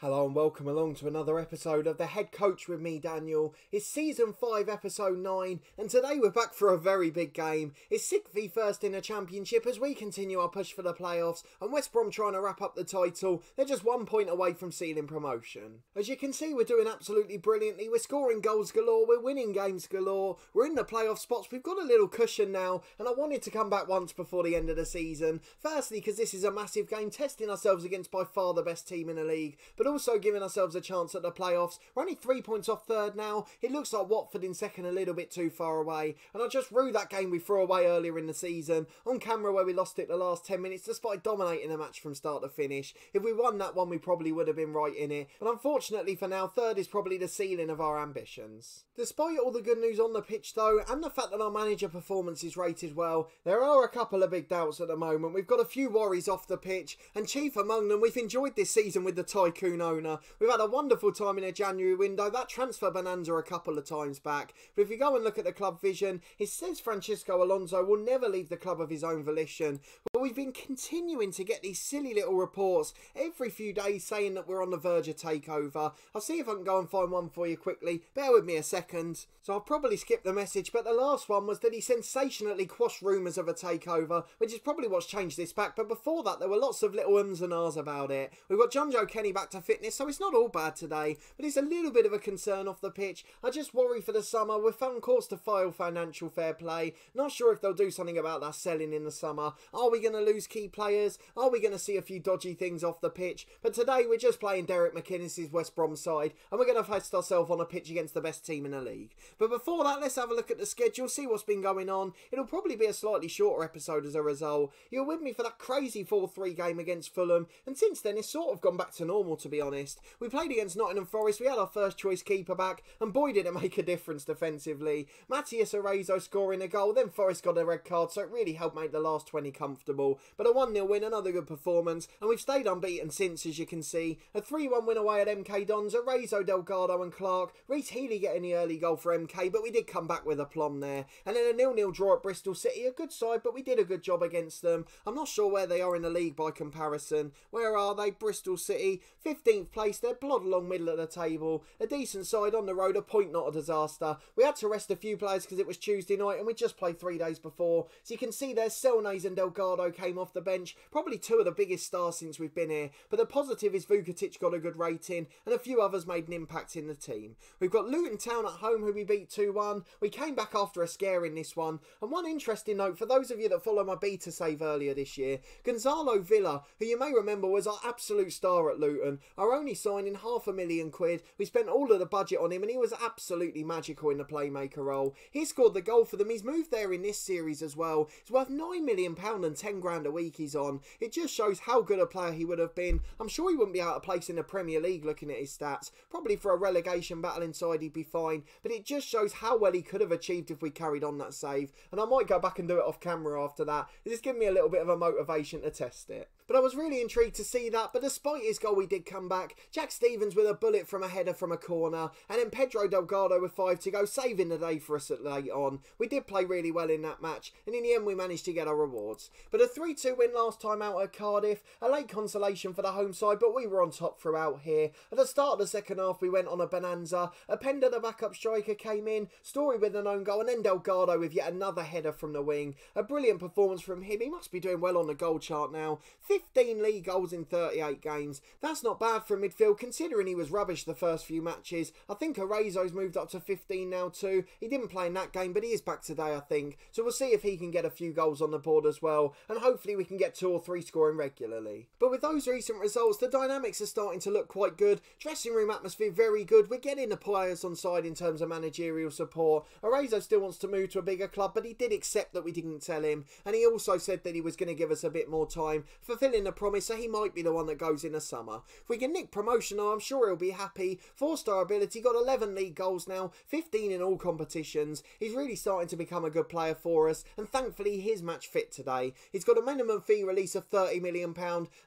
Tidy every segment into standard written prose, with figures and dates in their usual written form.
Hello and welcome along to another episode of The Head Coach with me, Daniel. It's Season 5, Episode 9, and today we're back for a very big game. It's 6th v 1st in the Championship as we continue our push for the playoffs, and West Brom trying to wrap up the title. They're just 1 point away from sealing promotion. As you can see, we're doing absolutely brilliantly. We're scoring goals galore, we're winning games galore, we're in the playoff spots, we've got a little cushion now, and I wanted to come back once before the end of the season. Firstly, because this is a massive game, testing ourselves against by far the best team in the league, but also giving ourselves a chance at the playoffs. We're only 3 points off third now. It looks like Watford in second a little bit too far away, and I just rue that game we threw away earlier in the season on camera where we lost it the last 10 minutes despite dominating the match from start to finish. If we won that one, we probably would have been right in it, but unfortunately for now, third is probably the ceiling of our ambitions. Despite all the good news on the pitch though, and the fact that our manager performance is rated well, there are a couple of big doubts at the moment. We've got a few worries off the pitch, and chief among them, we've enjoyed this season with the Tycoon owner. We've had a wonderful time in a January window, that transfer bonanza a couple of times back, but if you go and look at the club vision, it says Francisco Alonso will never leave the club of his own volition. But we've been continuing to get these silly little reports every few days saying that we're on the verge of takeover. I'll see if I can go and find one for you quickly, bear with me a second. So I'll probably skip the message, but the last one was that he sensationally quashed rumours of a takeover, which is probably what's changed this back, but before that there were lots of little ums and ahs about it. We've got John Joe Kenny back to fitness, so it's not all bad today, but it's a little bit of a concern off the pitch. I just worry for the summer. We're on course to file financial fair play. Not sure if they'll do something about that selling in the summer. Are we going to lose key players? Are we going to see a few dodgy things off the pitch? But today we're just playing Derek McInnes's West Brom side, and we're going to face ourselves on a pitch against the best team in the league. But before that, let's have a look at the schedule, see what's been going on. It'll probably be a slightly shorter episode as a result. You're with me for that crazy 4-3 game against Fulham, and since then it's sort of gone back to normal, to be honest. We played against Nottingham Forest, we had our first choice keeper back, and boy did it make a difference defensively. Matías Arezzo scoring a goal, then Forest got a red card, so it really helped make the last 20 comfortable. But a 1-0 win, another good performance, and we've stayed unbeaten since, as you can see. A 3-1 win away at MK Dons, Arezzo, Delgado and Clark. Reece Healey getting the early goal for MK, but we did come back with aplomb there. And then a 0-0 draw at Bristol City, a good side, but we did a good job against them. I'm not sure where they are in the league by comparison. Where are they? Bristol City, 15th place, they're plod along middle of the table. A decent side on the road, a point, not a disaster. We had to rest a few players because it was Tuesday night and we just played 3 days before. So you can see there, Selnays and Delgado came off the bench. Probably two of the biggest stars since we've been here. But the positive is Vukotic got a good rating and a few others made an impact in the team. We've got Luton Town at home who we beat 2-1. We came back after a scare in this one. And one interesting note for those of you that follow my beta save earlier this year, Gonzalo Villa, who you may remember was our absolute star at Luton, our only signing, £500,000. We spent all of the budget on him and he was absolutely magical in the playmaker role. He scored the goal for them. He's moved there in this series as well. It's worth £9 million and 10 grand a week he's on. It just shows how good a player he would have been. I'm sure he wouldn't be out of place in the Premier League looking at his stats. Probably for a relegation battle inside he'd be fine, but it just shows how well he could have achieved if we carried on that save, and I might go back and do it off camera after that. It's just given me a little bit of a motivation to test it. But I was really intrigued to see that, but despite his goal we did come back. Jack Stevens with a bullet from a header from a corner, and then Pedro Delgado with 5 to go, saving the day for us at late on. We did play really well in that match, and in the end we managed to get our rewards. But a 3-2 win last time out at Cardiff, a late consolation for the home side, but we were on top throughout here. At the start of the second half we went on a bonanza. Openda, the backup striker, came in, Story with an own goal, and then Delgado with yet another header from the wing. A brilliant performance from him. He must be doing well on the goal chart now. 15 league goals in 38 games. That's not bad for midfield considering he was rubbish the first few matches. I think Arezzo's moved up to 15 now too. He didn't play in that game, but he is back today I think. So we'll see if he can get a few goals on the board as well, and hopefully we can get 2 or 3 scoring regularly. But with those recent results, the dynamics are starting to look quite good. Dressing room atmosphere very good. We're getting the players on side in terms of managerial support. Arezzo still wants to move to a bigger club, but he did accept that we didn't tell him, and he also said that he was going to give us a bit more time, fulfilling the promise, so he might be the one that goes in the summer. If we can nick promotion, I'm sure he'll be happy. 4-star ability, got 11 league goals now, 15 in all competitions. He's really starting to become a good player for us, and thankfully he is match fit today. He's got a minimum fee release of £30 million,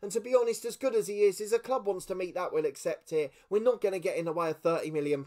and to be honest, as good as he is a club wants to meet that, we'll accept it. We're not going to get in the way of £30 million.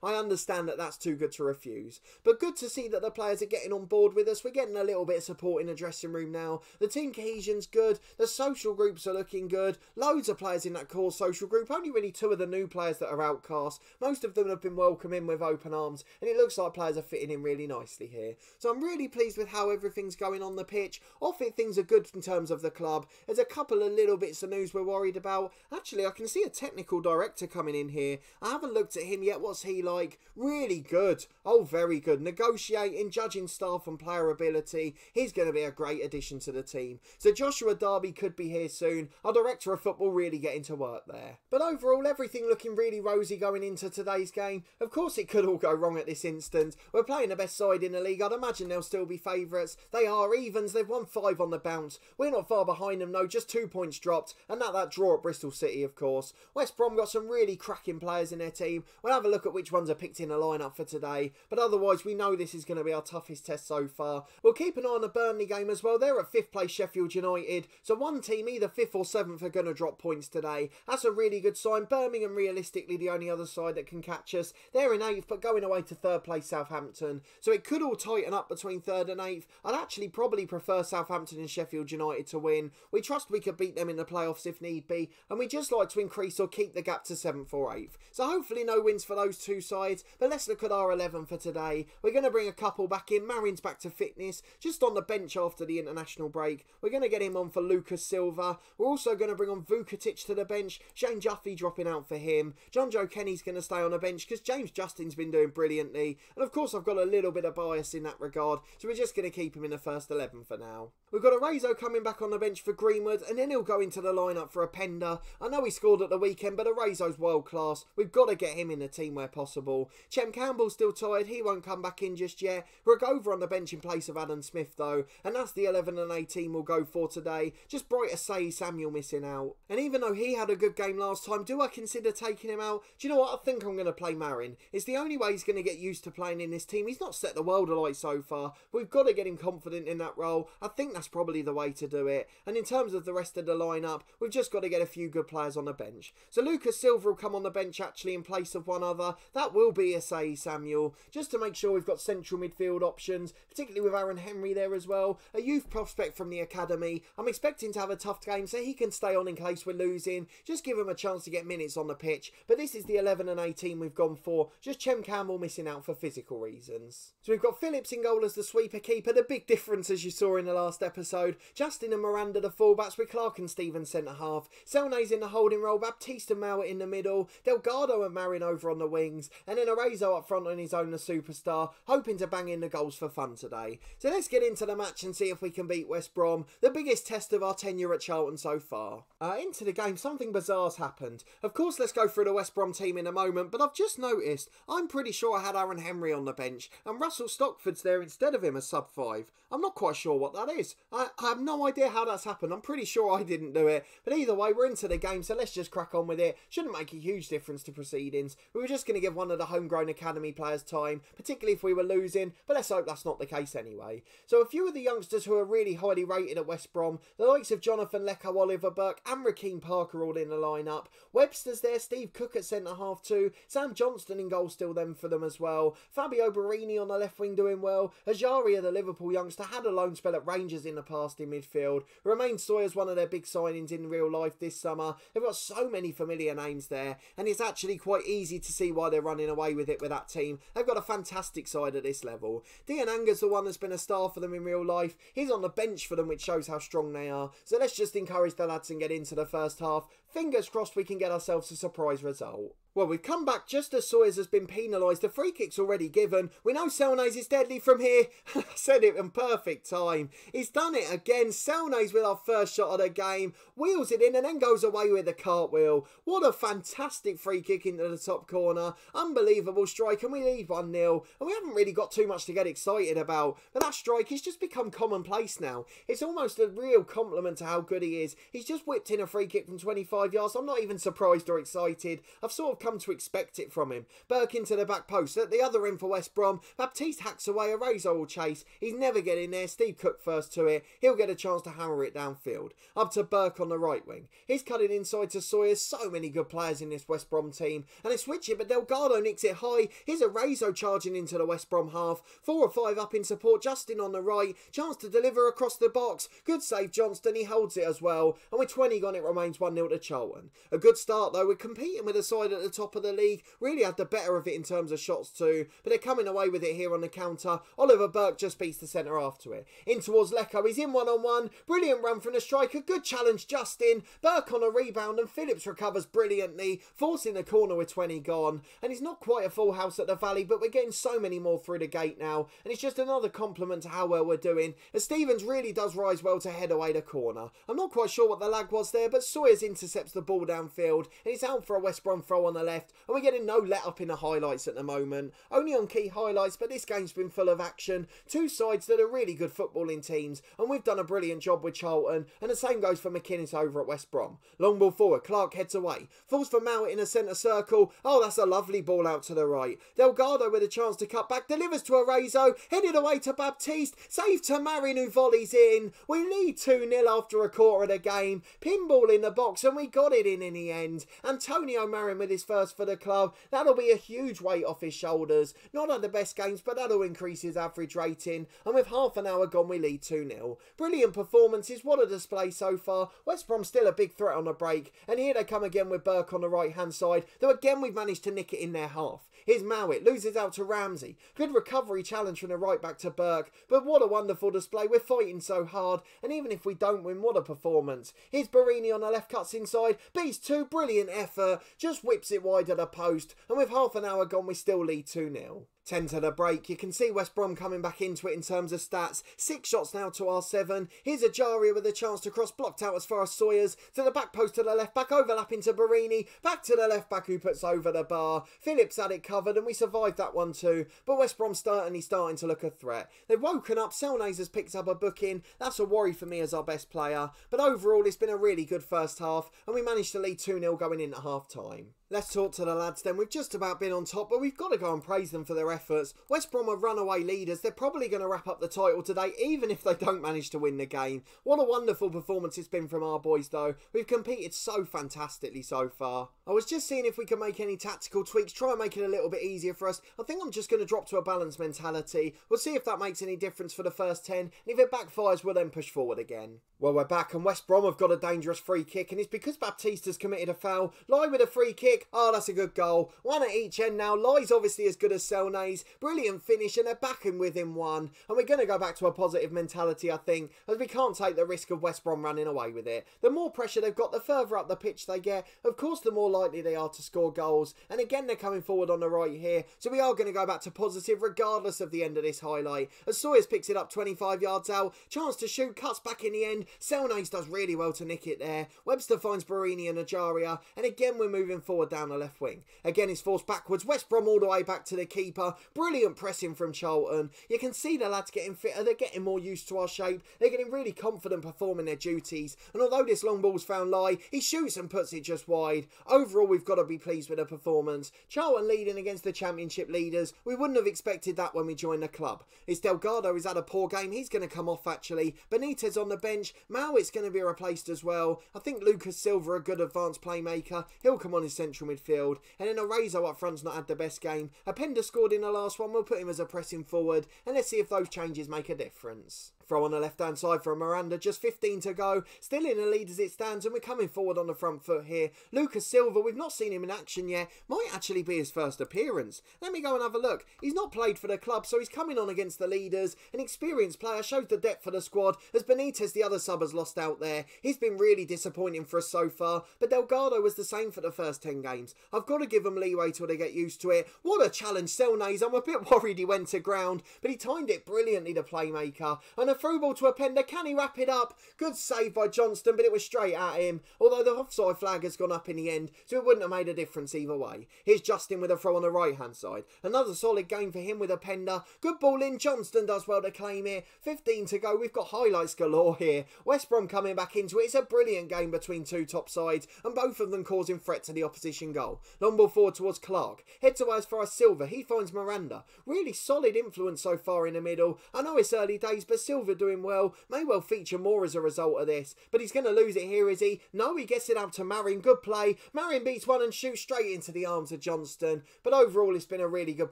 I understand that that's too good to refuse. But good to see that the players are getting on board with us. We're getting a little bit of support in the dressing room now. The team cohesion's good. The social groups are looking good. Loads of players in that core social group. Only really 2 of the new players that are outcast. Most of them have been welcomed in with open arms, and it looks like players are fitting in really nicely here. So I'm really pleased with how everything's going on the pitch. Off it, things are good in terms of the club. There's a couple of little bits of news we're worried about. Actually, I can see a technical director coming in here. I haven't looked at him yet. What's he like? Really good. Oh, very good. Negotiating, judging staff and player ability. He's going to be a great addition to the team. So Joshua Darby could be here soon. Our director of football really getting to work there. But overall, everything looking really rosy going into today's game. Of course, it could all go wrong at this instant. We're playing the best side in the league. I'd imagine they'll still be favourites. They are evens. They've won 5 on the bounce. We're not far behind them, though. Just 2 points dropped. And that draw at Bristol City, of course. West Brom got some really cracking players in their team. We'll have a look at which ones are picked in the lineup for today. But otherwise, we know this is going to be our toughest test so far. We'll keep an eye on the Burnley game as well. They're at 5th place Sheffield United. So one team, either 5th or 7th, are going to drop points today. That's a really good sign. Birmingham, realistically, the only other side that can catch us. They're in 8th, but going away to 3rd place Southampton. So it could all tighten up between 3rd and 8th. I'd actually probably prefer Southampton and Sheffield United to win. We trust we could beat them in the playoffs if need be. And we just like to increase or keep the gap to 7th or 8th. So hopefully no wins for those 2 sides. But let's look at our 11 for today. We're going to bring a couple back in. Marin's back to fitness. Just on the bench after the international break. We're going to get him on for Lucas Silva. We're also going to bring on Vukatic to the bench. Shane Jaffe dropping out for him. John Joe Kenny's going to stay on the bench because James Justin's been doing brilliantly. And of course I've got a little bit of bias in that regard. So we're just going to keep him in the first 11 for now. We've got Arezo coming back on the bench for Greenwood. And then he'll go into the lineup for Openda. I know he scored at the weekend, but Arezo's world class. We've got to get him in the team where possible. Chem Campbell's still tired. He won't come back in just yet. Rugova on the bench in place of Adam Smith though. And that's the 11 and 18 we'll go for today. Just bright Asai Samuel missing out. And even though he had a good game last time, do I consider taking him out? Do you know what? I think I'm going to play Marin. It's the only way he's going to get used to playing in this team. He's not set the world alight so far. But we've got to get him confident in that role. I think that's probably the way to do it. And in terms of the rest of the lineup, we've just got to get a few good players on the bench. So Lucas Silva will come on the bench actually in place of one other. That will be Asai Samuel. Just to make sure we've got central midfield options, particularly with Aaron Henry there as well. A youth prospect from the academy. I'm expecting to have a tough game so he can stay on in case we're losing. Just give him a chance to get minutes on the pitch. But this is the 11 and 18 we've gone for. Just Chem Campbell missing out for physical reasons. So we've got Phillips in goal as the sweeper keeper. The big difference as you saw in the last episode. Justin and Miranda the fullbacks with Clark and Stevens centre half. Selnay's in the holding role. Baptiste and Mauer in the middle. Delgado and Marin over on the wings. And then Arezo up front on his own, the superstar. Hoping to bang in the goals for fun today. So let's get into the match and see if we can beat West Brom. The biggest test of our tenure at Charlton so far. Into the game, something bizarre's happened. Of course, let's go through the West Brom team in a moment, but I've just noticed, I'm pretty sure I had Aaron Henry on the bench, and Russell Stockford's there instead of him as sub-5. I'm not quite sure what that is. I have no idea how that's happened. I'm pretty sure I didn't do it. But either way, we're into the game, so let's just crack on with it. Shouldn't make a huge difference to proceedings. We were just going to give one of the homegrown academy players time, particularly if we were losing, but let's hope that's not the case anyway. So a few of the youngsters who are really highly rated at West Brom, the likes of Jonathan Lecco, Oliver Burke and Rakeem Parker all in the lineup. Webster's there, Steve Cook at centre-half too, Sam Johnston in goal still then for them as well. Fabio Barini on the left wing doing well. Ajaria, the Liverpool youngster, had a loan spell at Rangers in the past in midfield. Romain Sawyer's one of their big signings in real life this summer. They've got so many familiar names there, and it's actually quite easy to see why they're running away with it with that team. They've got a fantastic side at this level. Dean Anger's the one that's been a star for them in real life. He's on the bench for them, which shows how strong they are. So let's just encourage the lads and get into the first half. Fingers crossed we can get ourselves a surprise result. Well, we've come back just as Sawyers has been penalised. The free kick's already given. We know Selnays is deadly from here. I said it in perfect time. He's done it again. Selnays with our first shot of the game. Wheels it in and then goes away with the cartwheel. What a fantastic free kick into the top corner. Unbelievable strike, and we lead 1-0. And we haven't really got too much to get excited about. But that strike has just become commonplace now. It's almost a real compliment to how good he is. He's just whipped in a free kick from 25 yards. I'm not even surprised or excited. I've sort of come to expect it from him. Burke into the back post. At the other end for West Brom, Baptiste hacks away, Arezzo will chase. He's never getting there. Steve Cook first to it. He'll get a chance to hammer it downfield. Up to Burke on the right wing. He's cutting inside to Sawyers. So many good players in this West Brom team. And they switch it, but Delgado nicks it high. Here's Arezzo charging into the West Brom half. 4 or 5 up in support. Justin on the right. Chance to deliver across the box. Good save, Johnston. He holds it as well. And with 20 gone, it remains 1-0 to Charlton. A good start though. We're competing with a side at the top of the league. Really had the better of it in terms of shots too. But they're coming away with it here on the counter. Oliver Burke just beats the centre half to it. In towards Lecco. He's in 1-on-1. Brilliant run from the striker. Good challenge, Justin. Burke on a rebound and Phillips recovers brilliantly, forcing the corner with 20 gone. And it's not quite a full house at the Valley, but we're getting so many more through the gate now. And it's just another compliment to how well we're doing, as Stevens really does rise well to head away the corner. I'm not quite sure what the lag was there, but Sawyers intercepts the ball downfield, and it's out for a West Brom throw on the left, and we're getting no let up in the highlights at the moment. Only on key highlights, but this game's been full of action. Two sides that are really good footballing teams, and we've done a brilliant job with Charlton, and the same goes for McInnes over at West Brom. Long ball forward, Clark heads away, falls for Mount in a centre circle. Oh, that's a lovely ball out to the right. Delgado with a chance to cut back, delivers to Arezzo, headed away to Baptiste, save to Marin who volleys in. We lead 2-0 after a quarter of the game. Pinball in the box, and we got it in the end. Antonio Marin with his first for the club. That'll be a huge weight off his shoulders. Not had the best games, but that'll increase his average rating. And with half an hour gone, we lead 2-0. Brilliant performances. What a display so far. West Brom still a big threat on the break. And here they come again with Burke on the right-hand side. Though again, we've managed to nick it in their half. Here's Mowat, loses out to Ramsey. Good recovery challenge from the right back to Burke. But what a wonderful display. We're fighting so hard. And even if we don't win, what a performance. Here's Barini on the left, cuts inside. Beats 2, brilliant effort. Just whips it wide of the post. And with half an hour gone, we still lead 2-0. 10 to the break. You can see West Brom coming back into it in terms of stats. 6 shots now to our 7. Here's Ajaria with a chance to cross, blocked out as far as Sawyers. To the back post to the left back, overlapping to Barini. Back to the left back who puts over the bar. Phillips had it covered and we survived that one too. But West Brom starting to look a threat. They've woken up. Selnays has picked up a booking. That's a worry for me as our best player. But overall, it's been a really good first half and we managed to lead 2-0 going into half time. Let's talk to the lads then. We've just about been on top, but we've got to go and praise them for their efforts. West Brom are runaway leaders. They're probably going to wrap up the title today, even if they don't manage to win the game. What a wonderful performance it's been from our boys, though. We've competed so fantastically so far. I was just seeing if we can make any tactical tweaks, try and make it a little bit easier for us. I think I'm just going to drop to a balanced mentality. We'll see if that makes any difference for the first 10, and if it backfires, we'll then push forward again. Well, we're back, and West Brom have got a dangerous free kick, and it's because Baptiste has committed a foul. Lai with a free kick. Oh, that's a good goal. One at each end now. Lai's obviously as good as Selnays. Brilliant finish, and they're backing within one. And we're going to go back to a positive mentality, I think, as we can't take the risk of West Brom running away with it. The more pressure they've got, the further up the pitch they get. Of course, the more likely they are to score goals. And again, they're coming forward on the right here. So we are going to go back to positive, regardless of the end of this highlight. As Sawyers picks it up 25 yards out. Chance to shoot, cuts back in the end. Selnays does really well to nick it there. Webster finds Barini and Ajaria. And again, we're moving forward down the left wing. Again, it's forced backwards. West Brom all the way back to the keeper. Brilliant pressing from Charlton. You can see the lads getting fitter. They're getting more used to our shape. They're getting really confident performing their duties. And although this long ball's found Lai, he shoots and puts it just wide. Overall, we've got to be pleased with the performance. Charlton leading against the championship leaders. We wouldn't have expected that when we joined the club. It's Delgado who's had a poor game. He's going to come off actually. Benitez on the bench. Mowat's going to be replaced as well. I think Lucas Silva, a good advanced playmaker. He'll come on in central midfield. And then Arezzo up front's not had the best game. Apenda scored in the last one. We'll put him as a pressing forward. And let's see if those changes make a difference. Throw on the left-hand side for Miranda. Just 15 to go. Still in the lead as it stands. And we're coming forward on the front foot here. Lucas Silva, we've not seen him in action yet. Might actually be his first appearance. Let me go and have a look. He's not played for the club, so he's coming on against the leaders. An experienced player, shows the depth for the squad. As Benitez, the other sub, has lost out there. He's been really disappointing for us so far. But Delgado was the same for the first 10 games. I've got to give him leeway till they get used to it. What a challenge, Selnays. I'm a bit worried he went to ground. But he timed it brilliantly, the playmaker. And the through ball to Openda. Can he wrap it up? Good save by Johnston, but it was straight at him. Although the offside flag has gone up in the end, so it wouldn't have made a difference either way. Here's Justin with a throw on the right-hand side. Another solid game for him with Openda. Good ball in. Johnston does well to claim it. 15 to go. We've got highlights galore here. West Brom coming back into it. It's a brilliant game between two top sides, and both of them causing threat to the opposition goal. Long ball forward towards Clark. Heads away as far as Silva. He finds Miranda. Really solid influence so far in the middle. I know it's early days, but Silva doing well. May well feature more as a result of this. But he's going to lose it here, is he? No, he gets it out to Marin. Good play. Marin beats one and shoots straight into the arms of Johnston. But overall, it's been a really good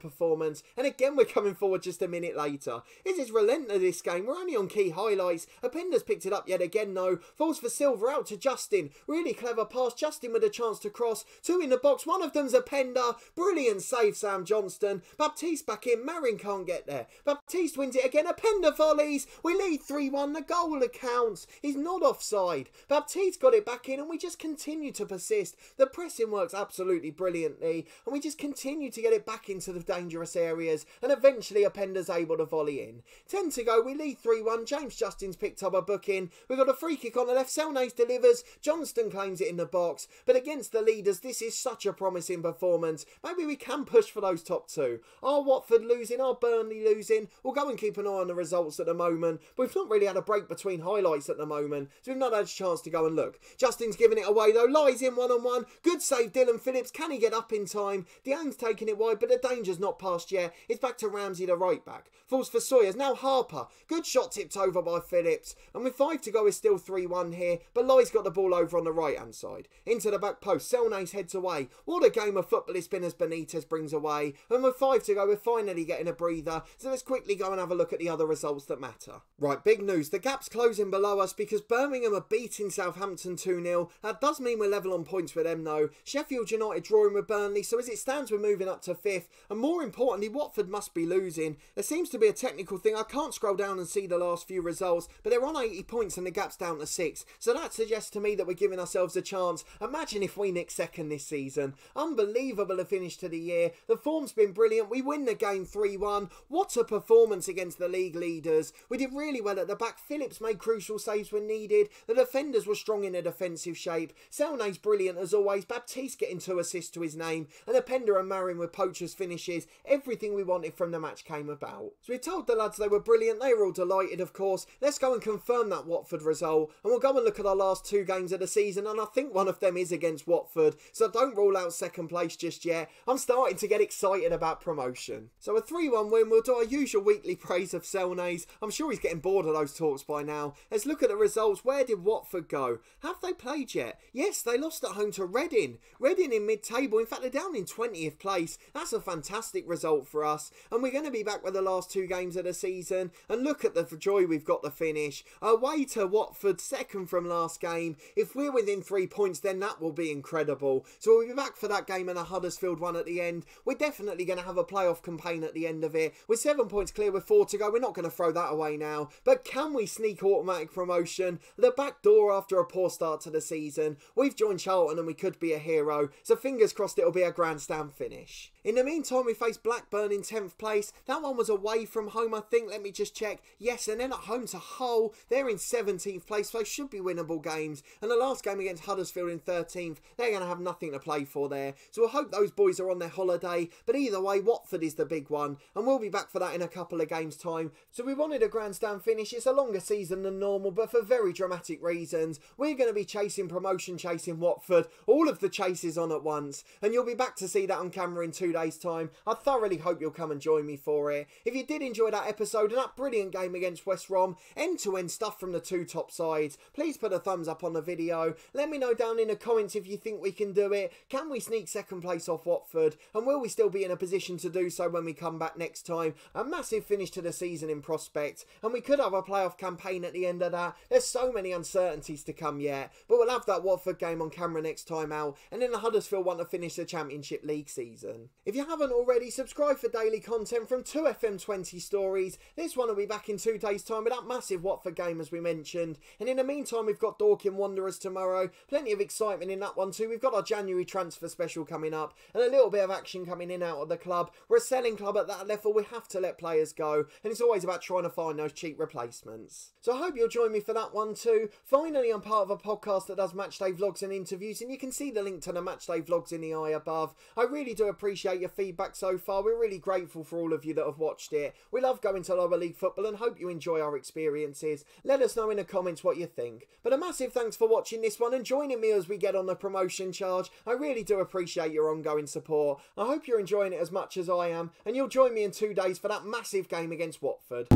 performance. And again, we're coming forward just a minute later. This is relentless, this game. We're only on key highlights. Openda's picked it up yet again, though. Falls for Silva out to Justin. Really clever pass. Justin with a chance to cross. Two in the box. One of them's Openda. Brilliant save, Sam Johnston. Baptiste back in. Marin can't get there. Baptiste wins it again. Openda volleys. We lead 3-1. The goal accounts. He's not offside. Baptiste got it back in, and we just continue to persist. The pressing works absolutely brilliantly, and we just continue to get it back into the dangerous areas, and eventually Openda's able to volley in. 10 to go. We lead 3-1. James Justin's picked up a booking. We've got a free kick on the left. Selnace delivers. Johnston claims it in the box, but against the leaders, this is such a promising performance. Maybe we can push for those top two. Are Watford losing? Are Burnley losing? We'll go and keep an eye on the results at the moment, but we've not really had a break between highlights at the moment, so we've not had a chance to go and look. Justin's giving it away though. Lies in one-on-one. Good save, Dylan Phillips. Can he get up in time? Diane's taking it wide, but the danger's not passed yet. It's back to Ramsey, the right back. Falls for Sawyers. Now Harper. Good shot tipped over by Phillips. And with 5 to go, it's still 3-1 here, but Lie's got the ball over on the right-hand side. Into the back post. Selnace heads away. What a game of football it's been as Benitez brings away. And with 5 to go, we're finally getting a breather. So let's quickly go and have a look at the other results that matter. Right, big news. The gap's closing below us because Birmingham are beating Southampton 2-0. That does mean we're level on points with them though. Sheffield United drawing with Burnley, so as it stands we're moving up to 5th. And more importantly, Watford must be losing. There seems to be a technical thing. I can't scroll down and see the last few results, but they're on 80 points and the gap's down to 6. So that suggests to me that we're giving ourselves a chance. Imagine if we nick second this season. Unbelievable a finish to the year. The form's been brilliant. We win the game 3-1. What a performance against the league leaders. We did really well at the back. Phillips made crucial saves when needed. The defenders were strong in a defensive shape. Selnace's brilliant as always. Baptiste getting 2 assists to his name. And Openda and Marin with poachers finishes. Everything we wanted from the match came about. So we told the lads they were brilliant. They were all delighted, of course. Let's go and confirm that Watford result. And we'll go and look at our last 2 games of the season. And I think one of them is against Watford. So don't rule out second place just yet. I'm starting to get excited about promotion. So a 3-1 win. We'll do our usual weekly praise of Selnace. I'm sure he's getting bored of those talks by now. Let's look at the results. Where did Watford go? Have they played yet? Yes, they lost at home to Reading. Reading in mid-table. In fact, they're down in 20th place. That's a fantastic result for us. And we're going to be back with the last 2 games of the season. And look at the joy we've got to finish. Away to Watford, second from last game. If we're within 3 points, then that will be incredible. So we'll be back for that game and a Huddersfield one at the end. We're definitely going to have a playoff campaign at the end of it. With 7 points clear with 4 to go, we're not going to throw that away now. But can we sneak automatic promotion? The back door after a poor start to the season. We've joined Charlton and we could be a hero. So fingers crossed it'll be a grandstand finish. In the meantime, we face Blackburn in 10th place. That one was away from home, I think. Let me just check. Yes, and then at home to Hull. They're in 17th place, so should be winnable games. And the last game against Huddersfield in 13th, they're going to have nothing to play for there. So I hope those boys are on their holiday. But either way, Watford is the big one. And we'll be back for that in a couple of games' time. So we wanted a grandstand finish. It's a longer season than normal, but for very dramatic reasons. We're going to be chasing promotion, chasing Watford. All of the chases on at once. And you'll be back to see that on camera in 2 days' time. I thoroughly hope you'll come and join me for it. If you did enjoy that episode and that brilliant game against West Brom, end-to-end stuff from the 2 top sides, please put a thumbs up on the video. Let me know down in the comments if you think we can do it. Can we sneak second place off Watford? And will we still be in a position to do so when we come back next time? A massive finish to the season in prospect, and we could have a playoff campaign at the end of that. There's so many uncertainties to come yet, but we'll have that Watford game on camera next time out, and then the Huddersfield want to finish the Championship League season. If you haven't already, subscribe for daily content from 2 FM20 stories. This one will be back in 2 days' time with that massive Watford game as we mentioned. And in the meantime, we've got Dorking Wanderers tomorrow. Plenty of excitement in that one too. We've got our January transfer special coming up and a little bit of action coming in out of the club. We're a selling club at that level. We have to let players go. And it's always about trying to find those those cheap replacements. So I hope you'll join me for that one too. Finally, I'm part of a podcast that does matchday vlogs and interviews, and you can see the link to the matchday vlogs in the eye above. I really do appreciate your feedback so far. We're really grateful for all of you that have watched it. We love going to lower league football and hope you enjoy our experiences. Let us know in the comments what you think. But a massive thanks for watching this one and joining me as we get on the promotion charge. I really do appreciate your ongoing support. I hope you're enjoying it as much as I am, and you'll join me in 2 days for that massive game against Watford.